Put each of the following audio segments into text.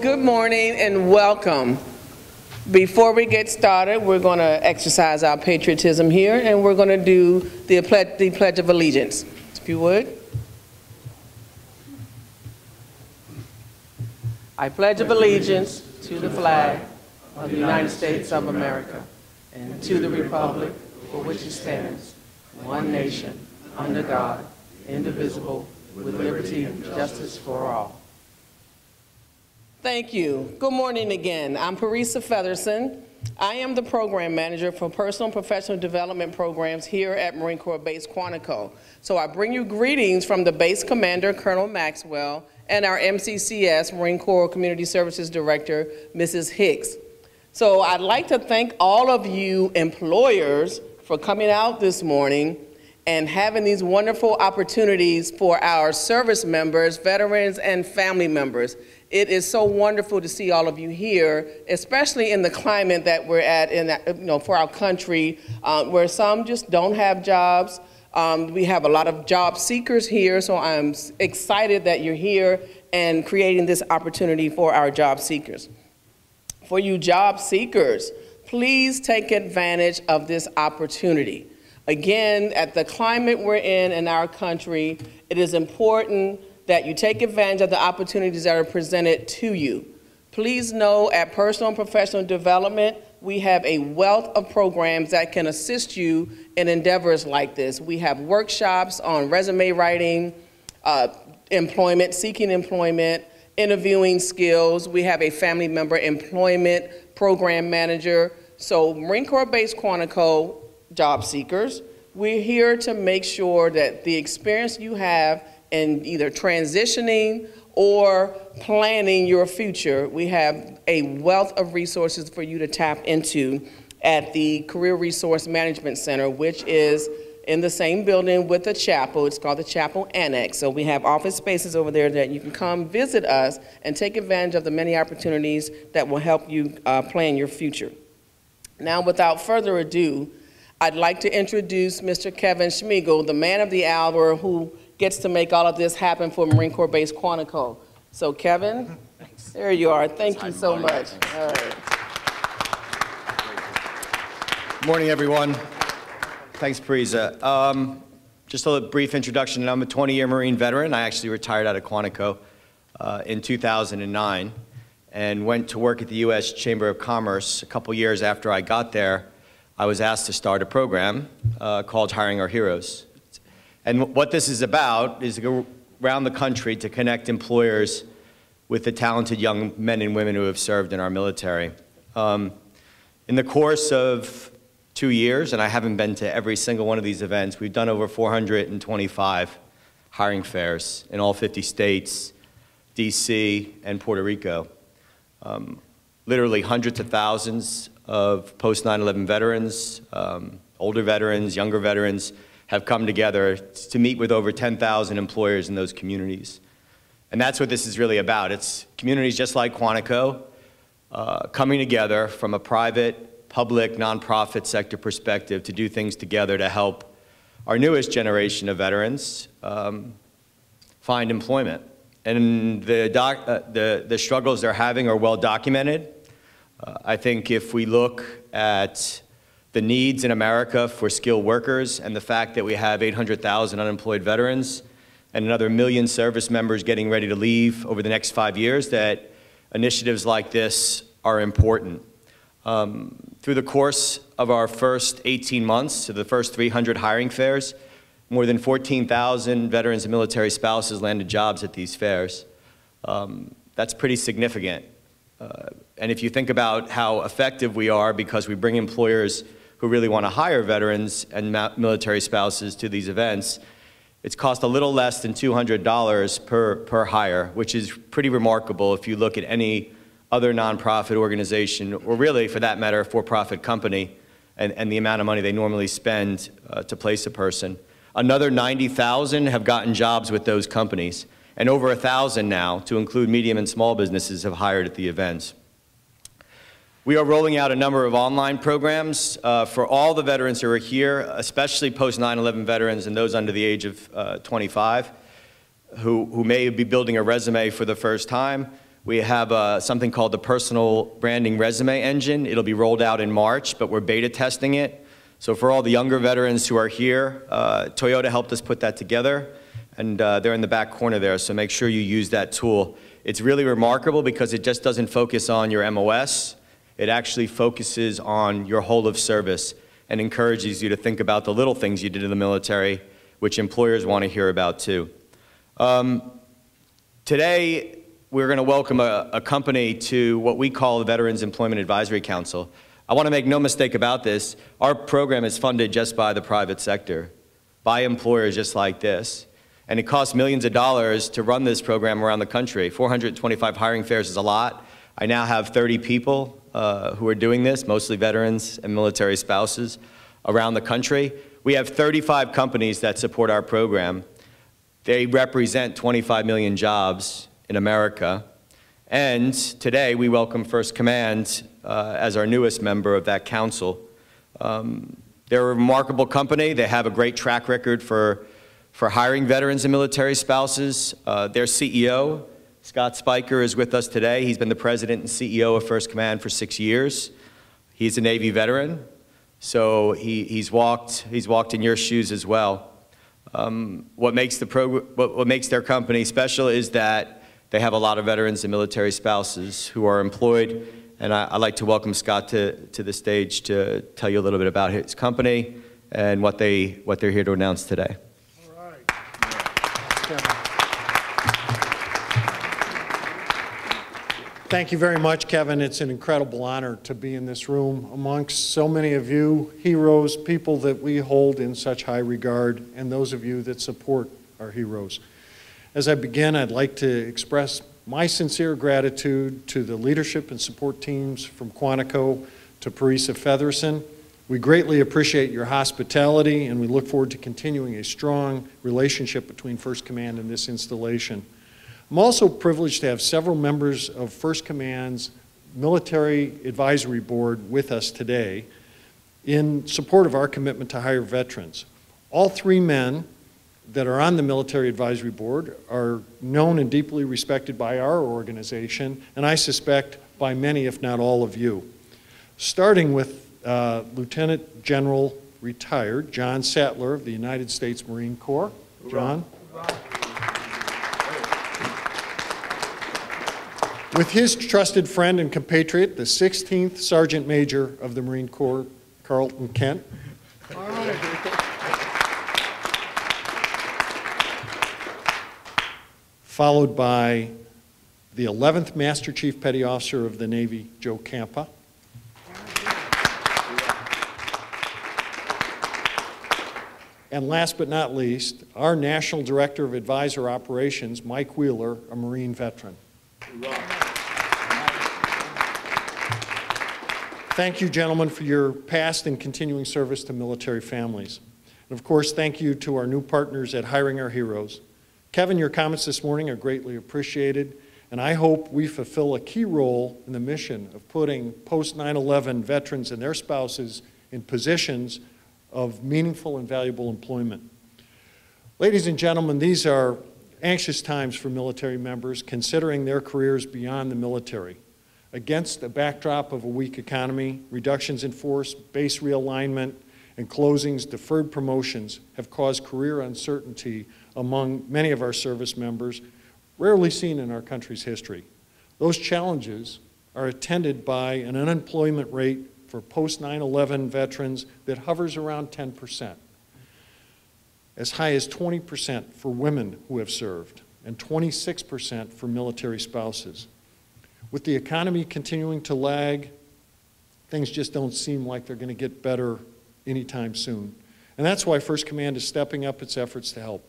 Good morning and welcome. Before we get started, we're going to exercise our patriotism here, and we're going to do the Pledge of Allegiance. If you would. I pledge of allegiance to the flag of the United States of America and to the republic for which it stands, one nation, under God, indivisible, with liberty and justice for all. Thank you. Good morning again. I'm Parisa Featherson. I am the Program Manager for Personal and Professional Development Programs here at Marine Corps Base Quantico. So I bring you greetings from the Base Commander, Colonel Maxwell, and our MCCS, Marine Corps Community Services Director, Mrs. Hicks. So I'd like to thank all of you employers for coming out this morning and having these wonderful opportunities for our service members, veterans, and family members. It is so wonderful to see all of you here, especially in the climate that we're at for our country, where some just don't have jobs. We have a lot of job seekers here, so I'm excited that you're here and creating this opportunity for our job seekers. For you job seekers, please take advantage of this opportunity. Again, at the climate we're in our country, it is important that you take advantage of the opportunities that are presented to you. Please know at Personal and Professional Development, we have a wealth of programs that can assist you in endeavors like this. We have workshops on resume writing, employment, seeking employment, interviewing skills. We have a family member employment program manager. So Marine Corps Base Quantico job seekers, we're here to make sure that the experience you have in either transitioning or planning your future, we have a wealth of resources for you to tap into at the Career Resource Management Center, which is in the same building with the chapel. It's called the Chapel Annex. So we have office spaces over there that you can come visit us and take advantage of the many opportunities that will help you plan your future. Now, without further ado, I'd like to introduce Mr. Kevin Schmiegel, the man of the hour who gets to make all of this happen for Marine Corps Base Quantico. So Kevin, there you are. Thank you so much. All right. Good morning, everyone. Thanks, Parisa. Just a brief introduction. I'm a 20-year Marine veteran. I actually retired out of Quantico in 2009 and went to work at the U.S. Chamber of Commerce. A couple years after I got there, I was asked to start a program called Hiring Our Heroes. And what this is about is to go around the country to connect employers with the talented young men and women who have served in our military. In the course of 2 years, and I haven't been to every single one of these events, we've done over 425 hiring fairs in all 50 states, DC, and Puerto Rico. Literally hundreds of thousands of post-9/11 veterans, older veterans, younger veterans, have come together to meet with over 10,000 employers in those communities. And that's what this is really about. It's communities just like Quantico coming together from a private, public, nonprofit sector perspective to do things together to help our newest generation of veterans find employment. And the struggles they're having are well documented. I think if we look at the needs in America for skilled workers and the fact that we have 800,000 unemployed veterans and another 1 million service members getting ready to leave over the next 5 years, that initiatives like this are important. Through the course of our first 18 months to the first 300 hiring fairs, more than 14,000 veterans and military spouses landed jobs at these fairs. That's pretty significant. And if you think about how effective we are because we bring employers who really want to hire veterans and military spouses to these events, it's cost a little less than $200 per hire, which is pretty remarkable if you look at any other nonprofit organization, or really, for that matter, a for-profit company, and the amount of money they normally spend to place a person. Another 90,000 have gotten jobs with those companies, and over 1,000 now, to include medium and small businesses, have hired at the events. We are rolling out a number of online programs for all the veterans who are here, especially post-9/11 veterans and those under the age of 25, who may be building a resume for the first time. We have something called the Personal Branding Resume Engine. It'll be rolled out in March, but we're beta testing it. So for all the younger veterans who are here, Toyota helped us put that together, and they're in the back corner there, so make sure you use that tool. It's really remarkable because it just doesn't focus on your MOS. It actually focuses on your whole of service and encourages you to think about the little things you did in the military, which employers want to hear about too. Today, we're going to welcome a company to what we call the Veterans Employment Advisory Council. I want to make no mistake about this. Our program is funded just by the private sector, by employers just like this. And it costs millions of dollars to run this program around the country. 425 hiring fairs is a lot. I now have 30 people who are doing this, mostly veterans and military spouses around the country. We have 35 companies that support our program. They represent 25 million jobs in America. And today we welcome First Command as our newest member of that council. They're a remarkable company. They have a great track record for hiring veterans and military spouses. Their CEO, Scott Spiker, is with us today. He's been the president and CEO of First Command for 6 years. He's a Navy veteran, so he's walked in your shoes as well. What makes their company special is that they have a lot of veterans and military spouses who are employed, and I'd like to welcome Scott to the stage to tell you a little bit about his company and what they're here to announce today. All right. Thank you very much, Kevin. It's an incredible honor to be in this room amongst so many of you, heroes, people that we hold in such high regard, and those of you that support our heroes. As I begin, I'd like to express my sincere gratitude to the leadership and support teams from Quantico to Parisa Featherson. We greatly appreciate your hospitality, and we look forward to continuing a strong relationship between First Command and this installation. I'm also privileged to have several members of First Command's Military Advisory Board with us today in support of our commitment to hire veterans. All three men that are on the Military Advisory Board are known and deeply respected by our organization, and I suspect by many, if not all of you. Starting with Lieutenant General retired John Sattler of the United States Marine Corps. John. With his trusted friend and compatriot, the 16th Sergeant Major of the Marine Corps, Carlton Kent. All right. Followed by the 11th Master Chief Petty Officer of the Navy, Joe Campa. And last but not least, our National Director of Advisor Operations, Mike Wheeler, a Marine veteran. Thank you, gentlemen, for your past and continuing service to military families. And of course, thank you to our new partners at Hiring Our Heroes. Kevin, your comments this morning are greatly appreciated, and I hope we fulfill a key role in the mission of putting post-9/11 veterans and their spouses in positions of meaningful and valuable employment. Ladies and gentlemen, these are anxious times for military members considering their careers beyond the military. Against the backdrop of a weak economy, reductions in force, base realignment, and closings, deferred promotions have caused career uncertainty among many of our service members, rarely seen in our country's history. Those challenges are attended by an unemployment rate for post-9/11 veterans that hovers around 10%, as high as 20% for women who have served, and 26% for military spouses. With the economy continuing to lag, things just don't seem like they're going to get better anytime soon. And that's why First Command is stepping up its efforts to help.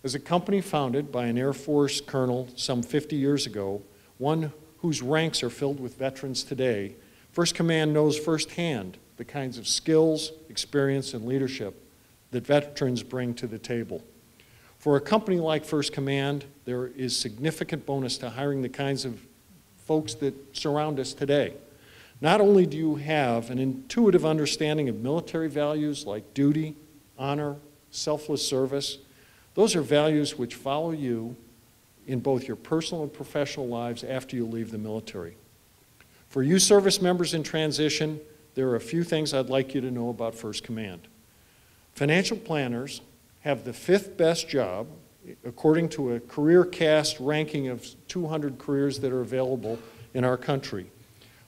As a company founded by an Air Force colonel some 50 years ago, one whose ranks are filled with veterans today, First Command knows firsthand the kinds of skills, experience, and leadership that veterans bring to the table. For a company like First Command, there is significant bonus to hiring the kinds of folks that surround us today. Not only do you have an intuitive understanding of military values like duty, honor, selfless service, those are values which follow you in both your personal and professional lives after you leave the military. For you service members in transition, there are a few things I'd like you to know about First Command. Financial planners have the 5th best job, according to a CareerCast ranking of 200 careers that are available in our country.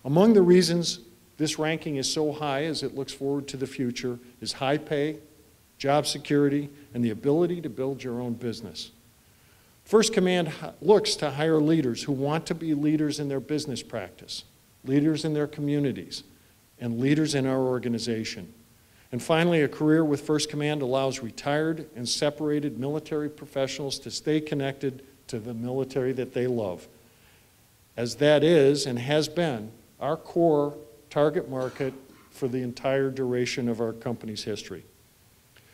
Among the reasons this ranking is so high as it looks forward to the future is high pay, job security, and the ability to build your own business. First Command looks to hire leaders who want to be leaders in their business practice, leaders in their communities, and leaders in our organization. And finally, a career with First Command allows retired and separated military professionals to stay connected to the military that they love, as that is and has been our core target market for the entire duration of our company's history.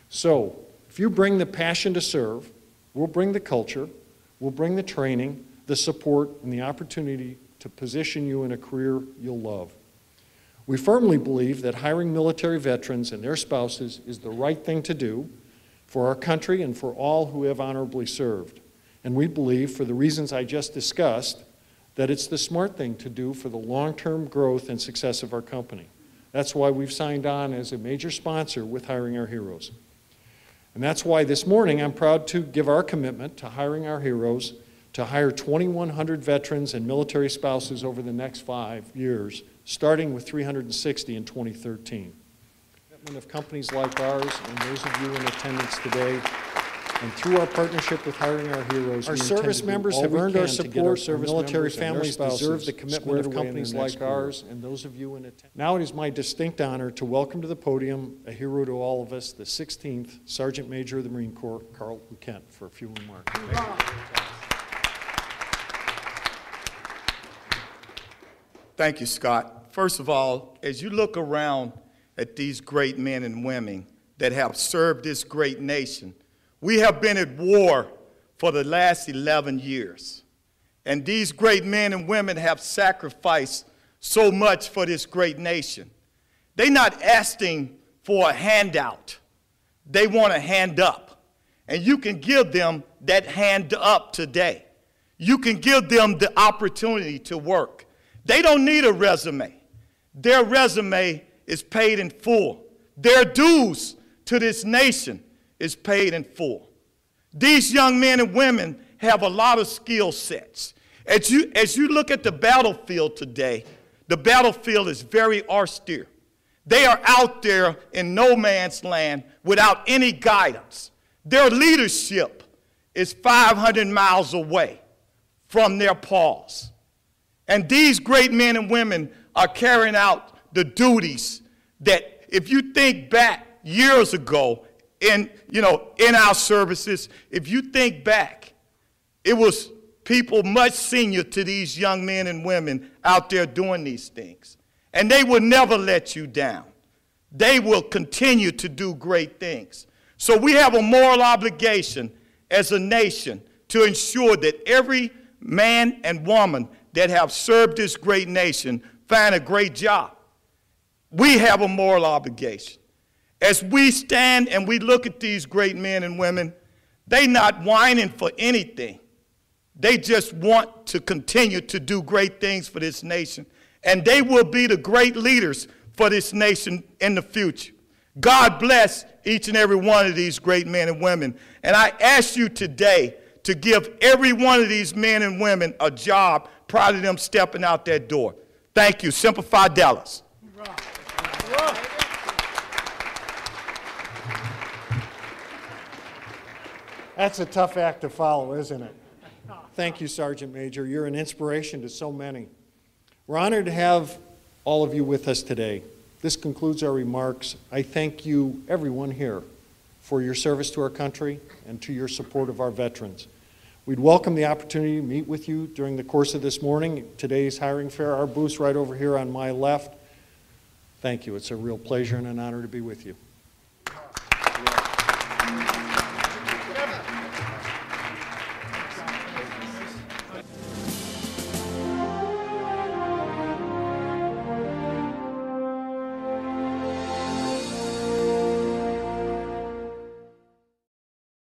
So, if you bring the passion to serve, we'll bring the culture, we'll bring the training, the support, and the opportunity to position you in a career you'll love. We firmly believe that hiring military veterans and their spouses is the right thing to do for our country and for all who have honorably served. And we believe, for the reasons I just discussed, that it's the smart thing to do for the long-term growth and success of our company. That's why we've signed on as a major sponsor with Hiring Our Heroes. And that's why this morning I'm proud to give our commitment to Hiring Our Heroes to hire 2,100 veterans and military spouses over the next 5 years, starting with 360 in 2013. Commitment of companies like ours and those of you in attendance today, and through our partnership with Hiring Our Heroes, our service members have earned our support. Our military families deserve the commitment of companies like ours and those of you in attendance. Now it is my distinct honor to welcome to the podium, a hero to all of us, the 16th Sergeant Major of the Marine Corps, Carlton Kent, for a few remarks. Thank you, Scott. First of all, as you look around at these great men and women that have served this great nation, we have been at war for the last 11 years. And these great men and women have sacrificed so much for this great nation. They're not asking for a handout. They want a hand up. And you can give them that hand up today. You can give them the opportunity to work. They don't need a resume. Their resume is paid in full. Their dues to this nation is paid in full. These young men and women have a lot of skill sets. As you look at the battlefield today, the battlefield is very austere. They are out there in no man's land without any guidance. Their leadership is 500 miles away from their paws. And these great men and women are carrying out the duties that, if you think back years ago in our services, if you think back, it was people much senior to these young men and women out there doing these things. And they will never let you down. They will continue to do great things. So we have a moral obligation as a nation to ensure that every man and woman that have served this great nation find a great job. We have a moral obligation. As we stand and we look at these great men and women, they're not whining for anything. They just want to continue to do great things for this nation. And they will be the great leaders for this nation in the future. God bless each and every one of these great men and women. And I ask you today to give every one of these men and women a job prior to them stepping out that door. Thank you. Semper Fidelis. That's a tough act to follow, isn't it? Thank you, Sergeant Major. You're an inspiration to so many. We're honored to have all of you with us today. This concludes our remarks. I thank you, everyone here, for your service to our country and to your support of our veterans. We'd welcome the opportunity to meet with you during the course of this morning. Today's hiring fair, our booth's right over here on my left. Thank you. It's a real pleasure and an honor to be with you.